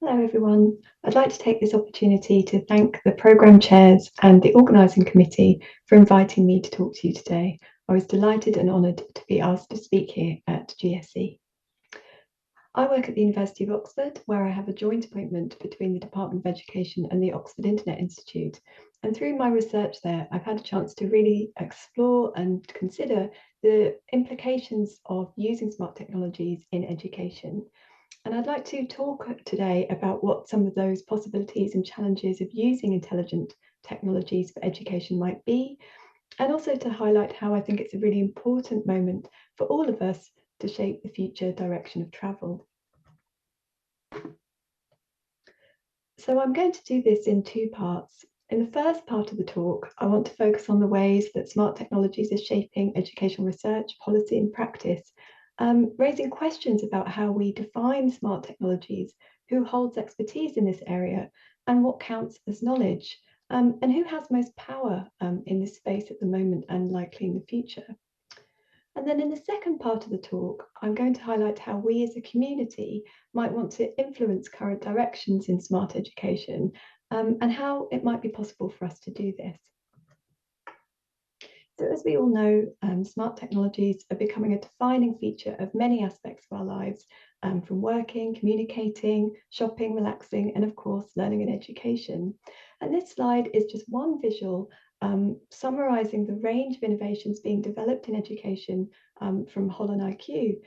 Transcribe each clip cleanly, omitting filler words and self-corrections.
Hello everyone. I'd like to take this opportunity to thank the programme chairs and the organising committee for inviting me to talk to you today. I was delighted and honoured to be asked to speak here at GSE. I work at the University of Oxford, where I have a joint appointment between the Department of Education and the Oxford Internet Institute. And through my research there, I've had a chance to really explore and consider the implications of using smart technologies in education. And I'd like to talk today about what some of those possibilities and challenges of using intelligent technologies for education might be, and also to highlight how I think it's a really important moment for all of us to shape the future direction of travel. So I'm going to do this in two parts. In the first part of the talk, I want to focus on the ways that smart technologies are shaping educational research, policy and practice, raising questions about how we define smart technologies, who holds expertise in this area, and what counts as knowledge, and who has most power in this space at the moment and likely in the future. And then in the second part of the talk, I'm going to highlight how we as a community might want to influence current directions in smart education, and how it might be possible for us to do this. So as we all know, smart technologies are becoming a defining feature of many aspects of our lives, from working, communicating, shopping, relaxing, and of course, learning and education. And this slide is just one visual summarizing the range of innovations being developed in education from Holon IQ,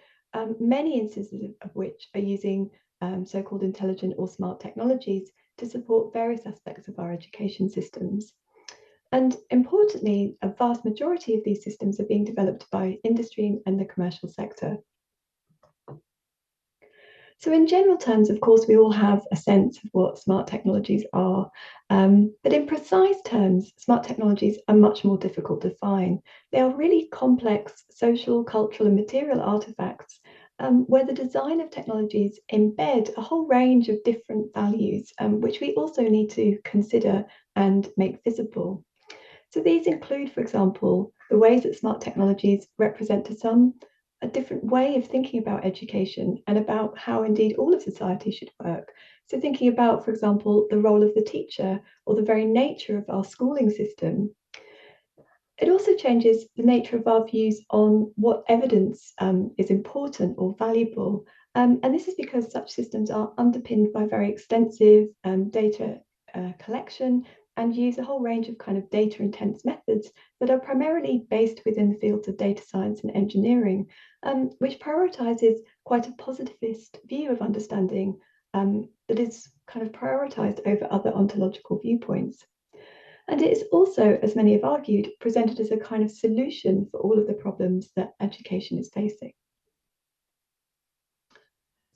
many instances of which are using so-called intelligent or smart technologies to support various aspects of our education systems. And importantly, a vast majority of these systems are being developed by industry and the commercial sector. So in general terms, of course, we all have a sense of what smart technologies are, but in precise terms, smart technologies are much more difficult to define. They are really complex social, cultural, and material artifacts where the design of technologies embed a whole range of different values, which we also need to consider and make visible. So these include, for example, the ways that smart technologies represent to some a different way of thinking about education and about how indeed all of society should work. So thinking about, for example, the role of the teacher or the very nature of our schooling system. It also changes the nature of our views on what evidence is important or valuable. And this is because such systems are underpinned by very extensive data collection and use a whole range of kind of data intense methods that are primarily based within the fields of data science and engineering, which prioritizes quite a positivist view of understanding that is kind of prioritized over other ontological viewpoints. And it is also, as many have argued, presented as a kind of solution for all of the problems that education is facing.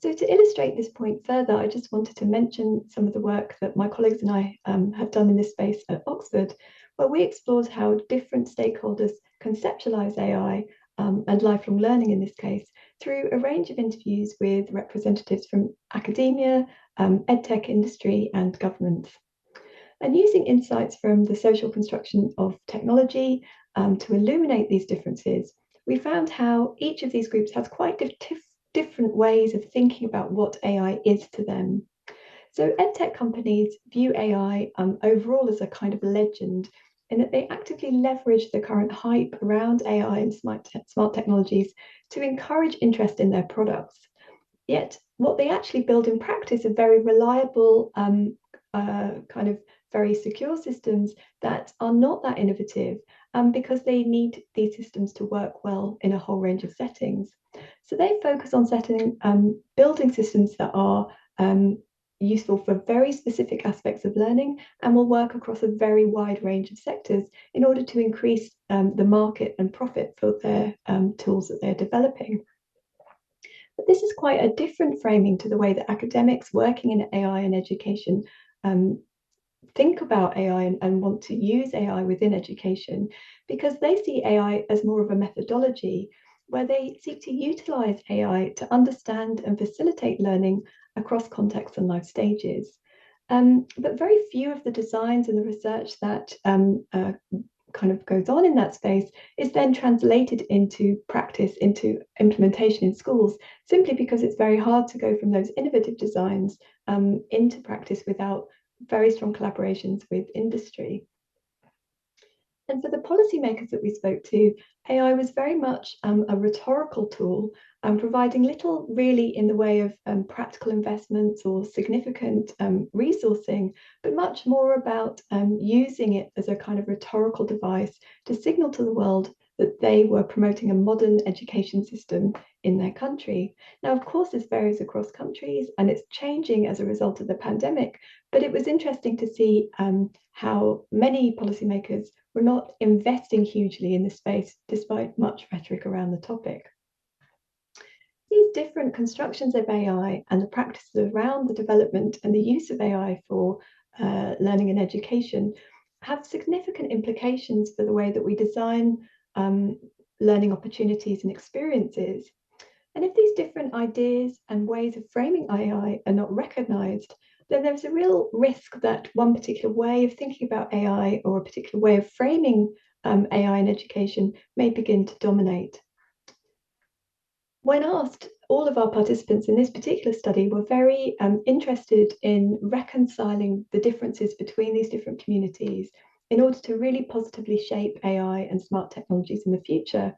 So to illustrate this point further, I just wanted to mention some of the work that my colleagues and I have done in this space at Oxford, where we explored how different stakeholders conceptualize AI and lifelong learning in this case through a range of interviews with representatives from academia, edtech industry and government. And using insights from the social construction of technology to illuminate these differences, we found how each of these groups has quite different ways of thinking about what AI is to them. So edtech companies view AI overall as a kind of legend in that they actively leverage the current hype around AI and smart technologies to encourage interest in their products. Yet what they actually build in practice are very reliable, kind of very secure systems that are not that innovative because they need these systems to work well in a whole range of settings. So they focus on building systems that are useful for very specific aspects of learning and will work across a very wide range of sectors in order to increase the market and profit for their tools that they're developing. But this is quite a different framing to the way that academics working in AI and education think about AI and want to use AI within education, because they see AI as more of a methodology where they seek to utilize AI to understand and facilitate learning across contexts and life stages. But very few of the designs and the research that kind of goes on in that space is then translated into practice, into implementation in schools, simply because it's very hard to go from those innovative designs into practice without very strong collaborations with industry. And for the policymakers that we spoke to, AI was very much a rhetorical tool, providing little really in the way of practical investments or significant resourcing, but much more about using it as a kind of rhetorical device to signal to the world that they were promoting a modern education system in their country. Now, of course, this varies across countries and it's changing as a result of the pandemic, but it was interesting to see how many policymakers were not investing hugely in this space despite much rhetoric around the topic. These different constructions of AI and the practices around the development and the use of AI for learning and education have significant implications for the way that we design learning opportunities and experiences. And if these different ideas and ways of framing AI are not recognized, then there's a real risk that one particular way of thinking about AI or a particular way of framing AI in education may begin to dominate. When asked, all of our participants in this particular study were very interested in reconciling the differences between these different communities in order to really positively shape AI and smart technologies in the future.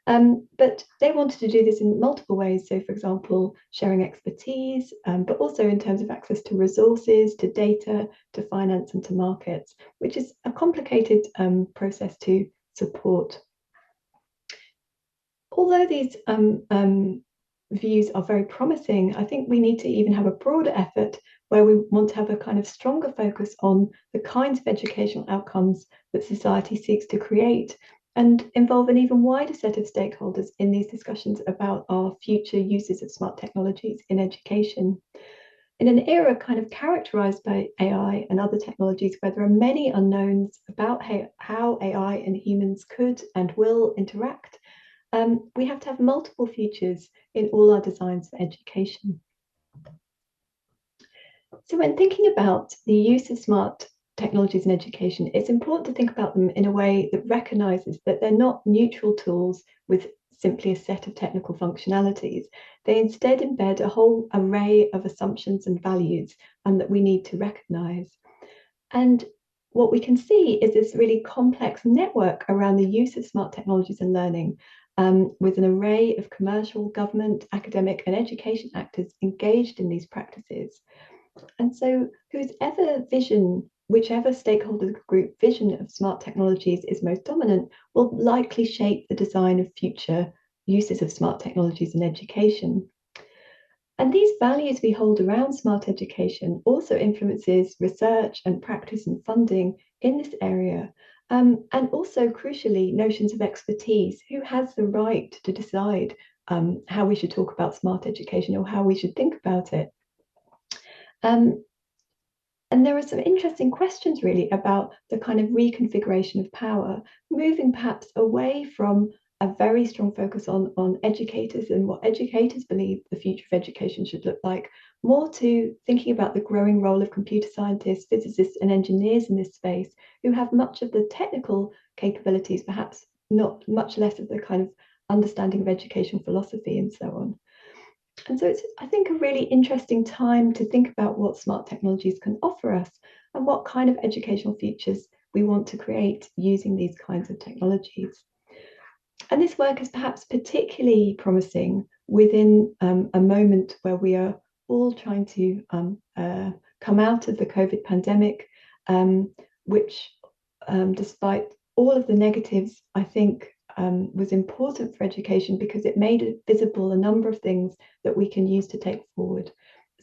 But they wanted to do this in multiple ways. So, for example, sharing expertise, but also in terms of access to resources, to data, to finance, and to markets, which is a complicated process to support. Although these views are very promising, I think we need to even have a broader effort where we want to have a kind of stronger focus on the kinds of educational outcomes that society seeks to create and involve an even wider set of stakeholders in these discussions about our future uses of smart technologies in education. In an era kind of characterized by AI and other technologies where there are many unknowns about how AI and humans could and will interact, we have to have multiple futures in all our designs for education. So when thinking about the use of smart technologies in education, it's important to think about them in a way that recognizes that they're not neutral tools with simply a set of technical functionalities. They instead embed a whole array of assumptions and values and that we need to recognize. And what we can see is this really complex network around the use of smart technologies in learning, with an array of commercial, government, academic, and education actors engaged in these practices. And so, whichever stakeholder group vision of smart technologies is most dominant, will likely shape the design of future uses of smart technologies in education. And these values we hold around smart education also influences research and practice and funding in this area. And also, crucially, notions of expertise. Who has the right to decide how we should talk about smart education or how we should think about it? And there are some interesting questions really about the kind of reconfiguration of power, moving perhaps away from a very strong focus on educators and what educators believe the future of education should look like, more to thinking about the growing role of computer scientists, physicists, and engineers in this space who have much of the technical capabilities, perhaps not much less of the kind of understanding of educational philosophy and so on. And so it's, I think, a really interesting time to think about what smart technologies can offer us and what kind of educational futures we want to create using these kinds of technologies. And this work is perhaps particularly promising within a moment where we are all trying to come out of the COVID pandemic, which, despite all of the negatives, I think was important for education because it made visible a number of things that we can use to take forward.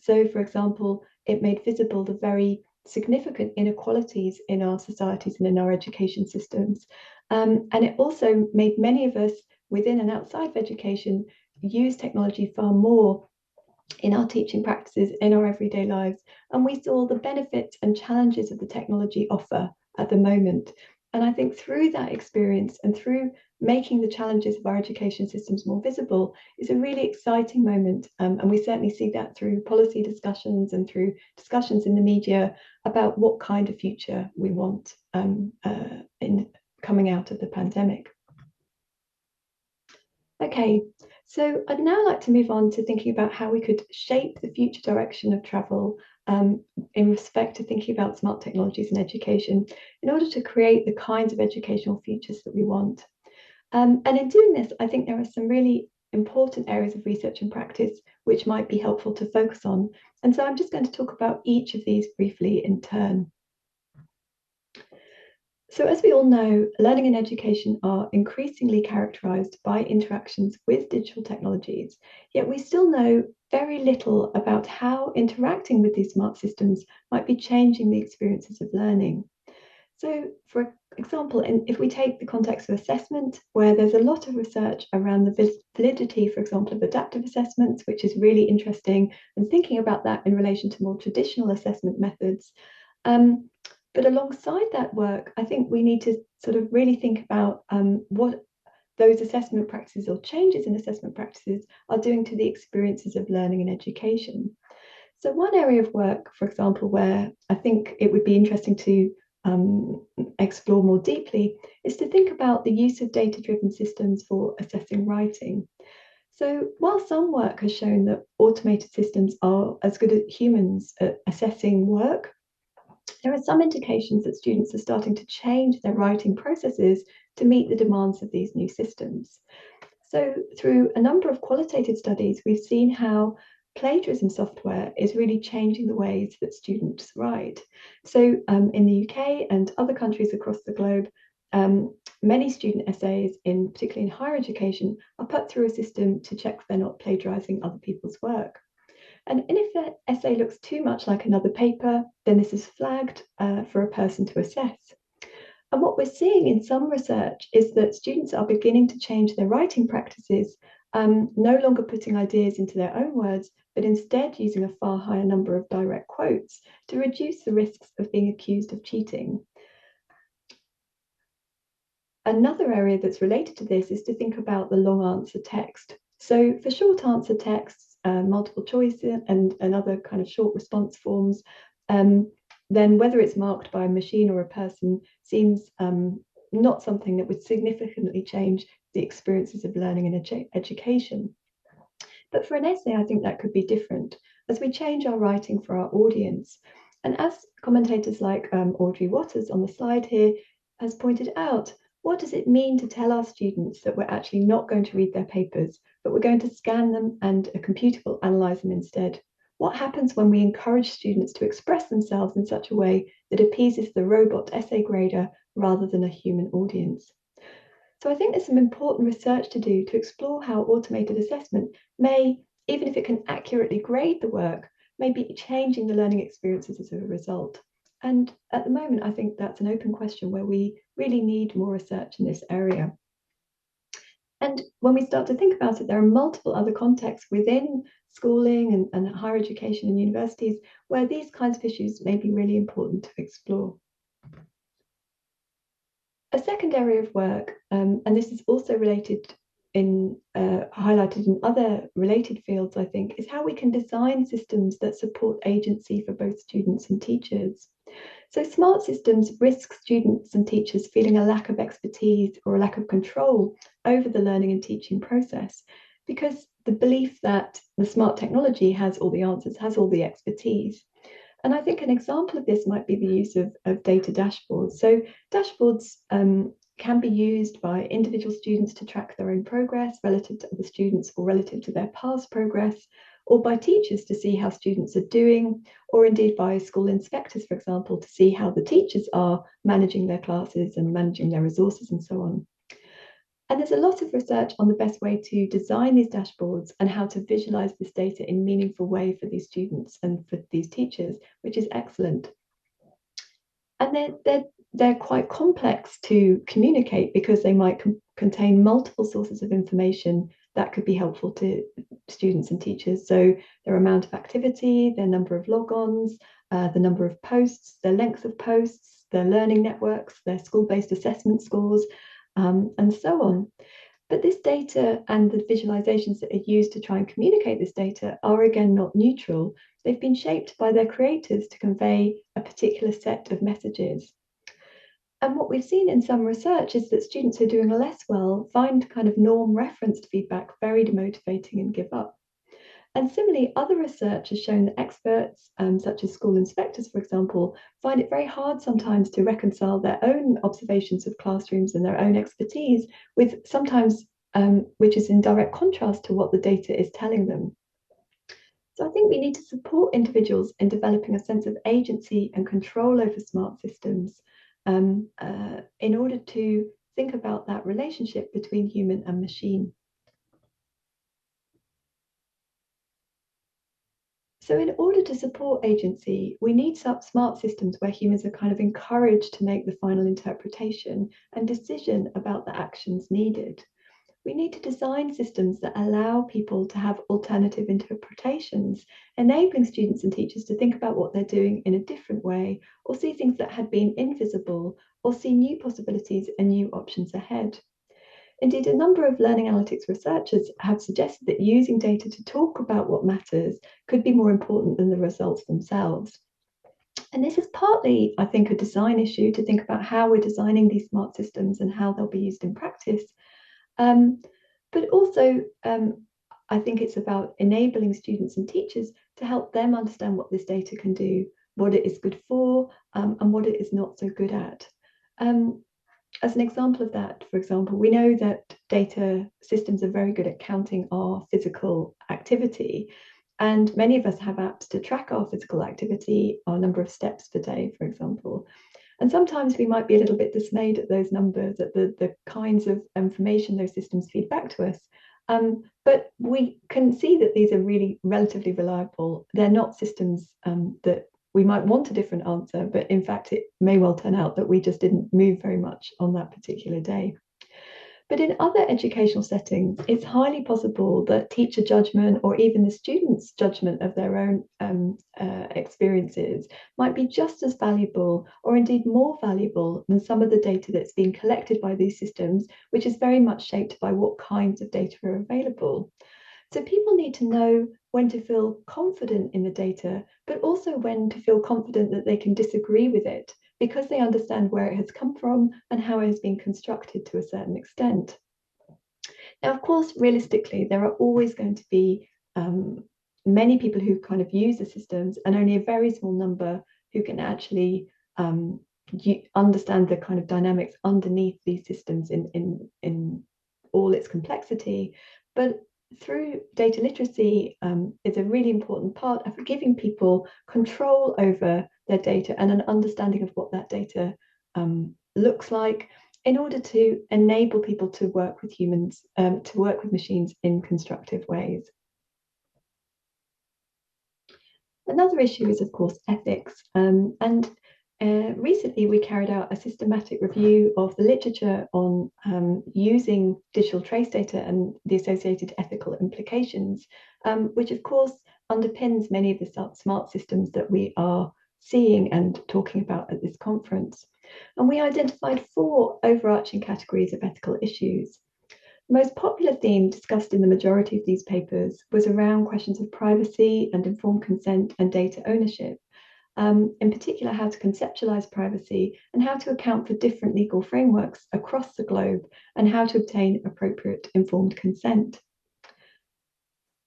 So, for example, it made visible the very significant inequalities in our societies and in our education systems. And it also made many of us within and outside of education use technology far more in our teaching practices, in our everyday lives. And we saw the benefits and challenges of the technology offer at the moment. And I think through that experience and through making the challenges of our education systems more visible is a really exciting moment. And we certainly see that through policy discussions and through discussions in the media about what kind of future we want coming out of the pandemic. Okay, so I'd now like to move on to thinking about how we could shape the future direction of travel in respect to thinking about smart technologies in education in order to create the kinds of educational futures that we want. And in doing this, I think there are some really important areas of research and practice which might be helpful to focus on. And so I'm just going to talk about each of these briefly in turn. So as we all know, learning and education are increasingly characterized by interactions with digital technologies, yet we still know very little about how interacting with these smart systems might be changing the experiences of learning. So for example, if we take the context of assessment, where there's a lot of research around the validity, for example, of adaptive assessments, which is really interesting, and thinking about that in relation to more traditional assessment methods. But alongside that work, I think we need to sort of really think about what those assessment practices or changes in assessment practices are doing to the experiences of learning and education. So one area of work, for example, where I think it would be interesting to explore more deeply is to think about the use of data-driven systems for assessing writing. So while some work has shown that automated systems are as good as humans at assessing work, there are some indications that students are starting to change their writing processes to meet the demands of these new systems. So through a number of qualitative studies, we've seen how plagiarism software is really changing the ways that students write. So in the UK and other countries across the globe, many student essays, particularly in higher education, are put through a system to check they're not plagiarizing other people's work. And if an essay looks too much like another paper, then this is flagged for a person to assess. And what we're seeing in some research is that students are beginning to change their writing practices, no longer putting ideas into their own words, but instead using a far higher number of direct quotes to reduce the risks of being accused of cheating. Another area that's related to this is to think about the long answer text. So for short answer texts, multiple choice and other kind of short response forms, then whether it's marked by a machine or a person seems not something that would significantly change the experiences of learning and education. But for an essay, I think that could be different as we change our writing for our audience. And as commentators like Audrey Waters on the slide here has pointed out, what does it mean to tell our students that we're actually not going to read their papers, but we're going to scan them and a computer will analyze them instead? What happens when we encourage students to express themselves in such a way that appeases the robot essay grader rather than a human audience? So I think there's some important research to do to explore how automated assessment may, even if it can accurately grade the work, may be changing the learning experiences as a result. And at the moment, I think that's an open question where we really need more research in this area. And when we start to think about it, there are multiple other contexts within schooling and higher education and universities where these kinds of issues may be really important to explore. A second area of work, and this is also related highlighted in other related fields, I think, is how we can design systems that support agency for both students and teachers. So smart systems risk students and teachers feeling a lack of expertise or a lack of control over the learning and teaching process because the belief that the smart technology has all the answers, has all the expertise. And I think an example of this might be the use of data dashboards. So dashboards can be used by individual students to track their own progress relative to other students or relative to their past progress, or by teachers to see how students are doing, or indeed by school inspectors, for example, to see how the teachers are managing their classes and managing their resources and so on. And there's a lot of research on the best way to design these dashboards and how to visualize this data in a meaningful way for these students and for these teachers, which is excellent. And they're quite complex to communicate because they might contain multiple sources of information that could be helpful to students and teachers. So their amount of activity, their number of logons, the number of posts, their length of posts, their learning networks, their school-based assessment scores, and so on. But this data and the visualizations that are used to try and communicate this data are again not neutral. They've been shaped by their creators to convey a particular set of messages. And what we've seen in some research is that students who are doing less well find kind of norm referenced feedback very demotivating and give up. And similarly, other research has shown that experts, such as school inspectors, for example, find it very hard sometimes to reconcile their own observations of classrooms and their own expertise with sometimes which is in direct contrast to what the data is telling them. So I think we need to support individuals in developing a sense of agency and control over smart systems in order to think about that relationship between human and machine. So in order to support agency, we need some smart systems where humans are kind of encouraged to make the final interpretation and decision about the actions needed. We need to design systems that allow people to have alternative interpretations, enabling students and teachers to think about what they're doing in a different way, or see things that had been invisible, or see new possibilities and new options ahead. Indeed, a number of learning analytics researchers have suggested that using data to talk about what matters could be more important than the results themselves. And this is partly, I think, a design issue to think about how we're designing these smart systems and how they'll be used in practice. Um, but also, I think it's about enabling students and teachers to help them understand what this data can do, what it is good for, and what it is not so good at. As an example of that, for example, we know that data systems are very good at counting our physical activity. And many of us have apps to track our physical activity, our number of steps per day, for example. And sometimes we might be a little bit dismayed at those numbers, at the kinds of information those systems feed back to us. But we can see that these are really relatively reliable. They're not systems that we might want a different answer, but in fact, it may well turn out that we just didn't move very much on that particular day. But in other educational settings, it's highly possible that teacher judgment or even the student's judgment of their own experiences might be just as valuable or indeed more valuable than some of the data that's being collected by these systems, which is very much shaped by what kinds of data are available. So people need to know when to feel confident in the data, but also when to feel confident that they can disagree with it because they understand where it has come from and how it has been constructed to a certain extent. Now, of course, realistically, there are always going to be many people who kind of use the systems and only a very small number who can actually understand the kind of dynamics underneath these systems in all its complexity. But through data literacy is a really important part of giving people control over their data and an understanding of what that data looks like in order to enable people to work with humans, to work with machines in constructive ways. Another issue is, of course, ethics. And recently we carried out a systematic review of the literature on using digital trace data and the associated ethical implications, which of course underpins many of the smart systems that we are seeing and talking about at this conference. And we identified 4 overarching categories of ethical issues. The most popular theme discussed in the majority of these papers was around questions of privacy and informed consent and data ownership, in particular how to conceptualize privacy and how to account for different legal frameworks across the globe and how to obtain appropriate informed consent.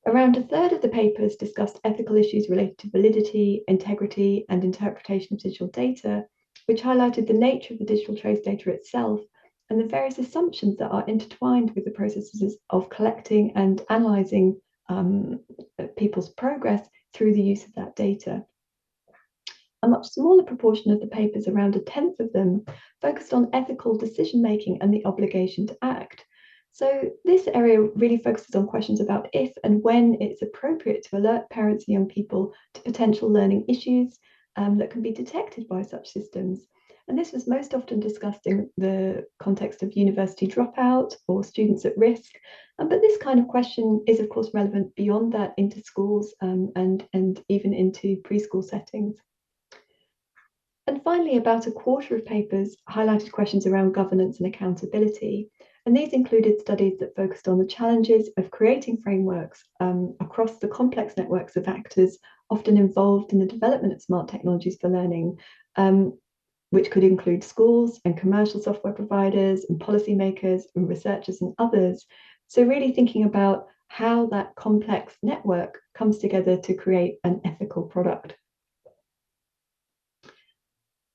Around a third of the papers discussed ethical issues related to validity, integrity, and interpretation of digital data, which highlighted the nature of the digital trace data itself and the various assumptions that are intertwined with the processes of collecting and analyzing people's progress through the use of that data. A much smaller proportion of the papers, around a tenth of them, focused on ethical decision-making and the obligation to act. So this area really focuses on questions about if and when it's appropriate to alert parents and young people to potential learning issues that can be detected by such systems. And this was most often discussed in the context of university dropout or students at risk. But this kind of question is, of course, relevant beyond that into schools and even into preschool settings. And finally, about a quarter of papers highlighted questions around governance and accountability. And these included studies that focused on the challenges of creating frameworks across the complex networks of actors often involved in the development of smart technologies for learning, which could include schools and commercial software providers and policymakers and researchers and others. So really thinking about how that complex network comes together to create an ethical product.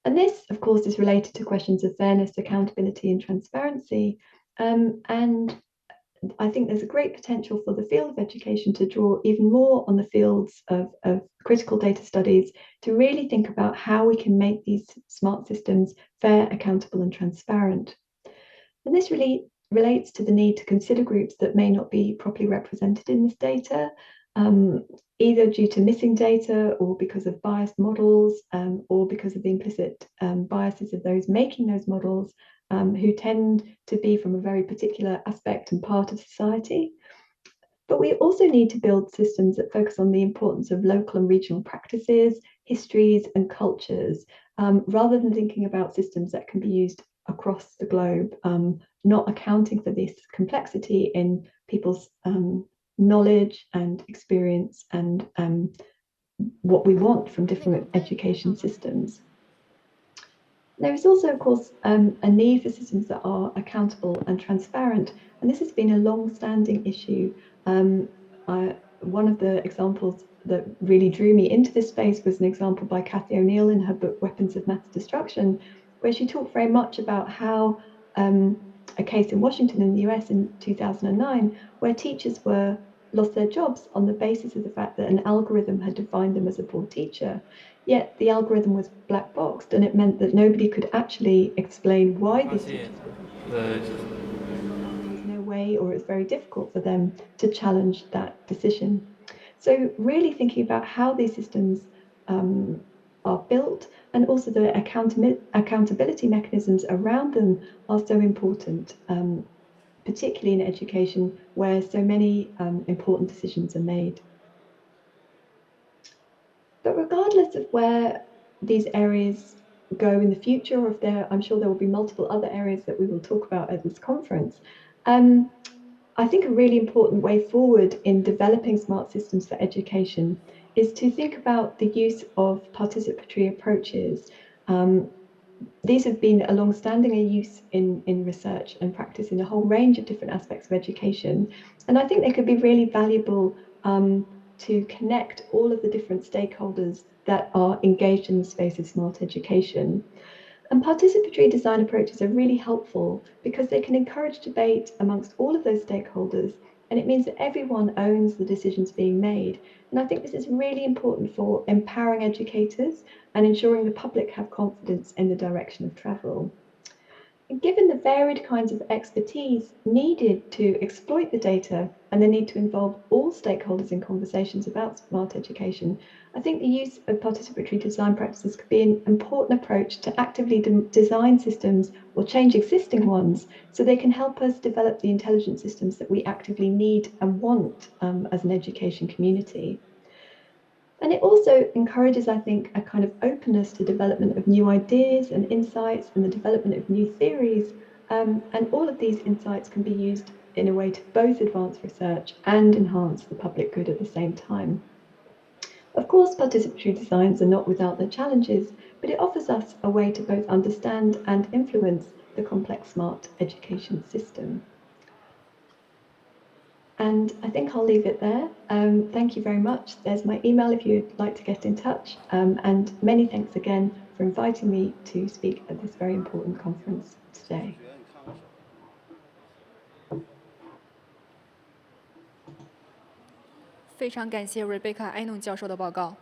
And this, of course, is related to questions of fairness, accountability, and transparency. And I think there's a great potential for the field of education to draw even more on the fields of critical data studies to really think about how we can make these smart systems fair, accountable, and transparent. And this really relates to the need to consider groups that may not be properly represented in this data, either due to missing data or because of biased models, or because of the implicit biases of those making those models, who tend to be from a very particular aspect and part of society. But we also need to build systems that focus on the importance of local and regional practices, histories, and cultures, rather than thinking about systems that can be used across the globe, not accounting for this complexity in people's knowledge and experience and what we want from different education systems. There is also, of course, a need for systems that are accountable and transparent, and this has been a long-standing issue. One of the examples that really drew me into this space was an example by Cathy O'Neill in her book Weapons of Mass Destruction, where she talked very much about how a case in Washington in the US in 2009, where teachers lost their jobs on the basis of the fact that an algorithm had defined them as a poor teacher. Yet the algorithm was black boxed, and it meant that nobody could actually explain why these teachers were being and there was no way, or it was very difficult for them to challenge that decision. So really thinking about how these systems are built, and also the accountability mechanisms around them are so important, particularly in education where so many important decisions are made. But regardless of where these areas go in the future, or if I'm sure there will be multiple other areas that we will talk about at this conference, I think a really important way forward in developing smart systems for education is to think about the use of participatory approaches. These have been a long-standing use in research and practice in a whole range of different aspects of education. And I think they could be really valuable to connect all of the different stakeholders that are engaged in the space of smart education. And participatory design approaches are really helpful because they can encourage debate amongst all of those stakeholders, and it means that everyone owns the decisions being made. And I think this is really important for empowering educators and ensuring the public have confidence in the direction of travel. And given the varied kinds of expertise needed to exploit the data and the need to involve all stakeholders in conversations about smart education, I think the use of participatory design practices could be an important approach to actively design systems or change existing ones so they can help us develop the intelligent systems that we actively need and want as an education community. And it also encourages, I think, a kind of openness to development of new ideas and insights and the development of new theories. And all of these insights can be used in a way to both advance research and enhance the public good at the same time. Of course, participatory designs are not without their challenges, but it offers us a way to both understand and influence the complex smart education system. And I think I'll leave it there. Thank you very much. There's my email if you'd like to get in touch. And many thanks again for inviting me to speak at this very important conference today. 非常感谢 Rebecca Eynon 教授的报告。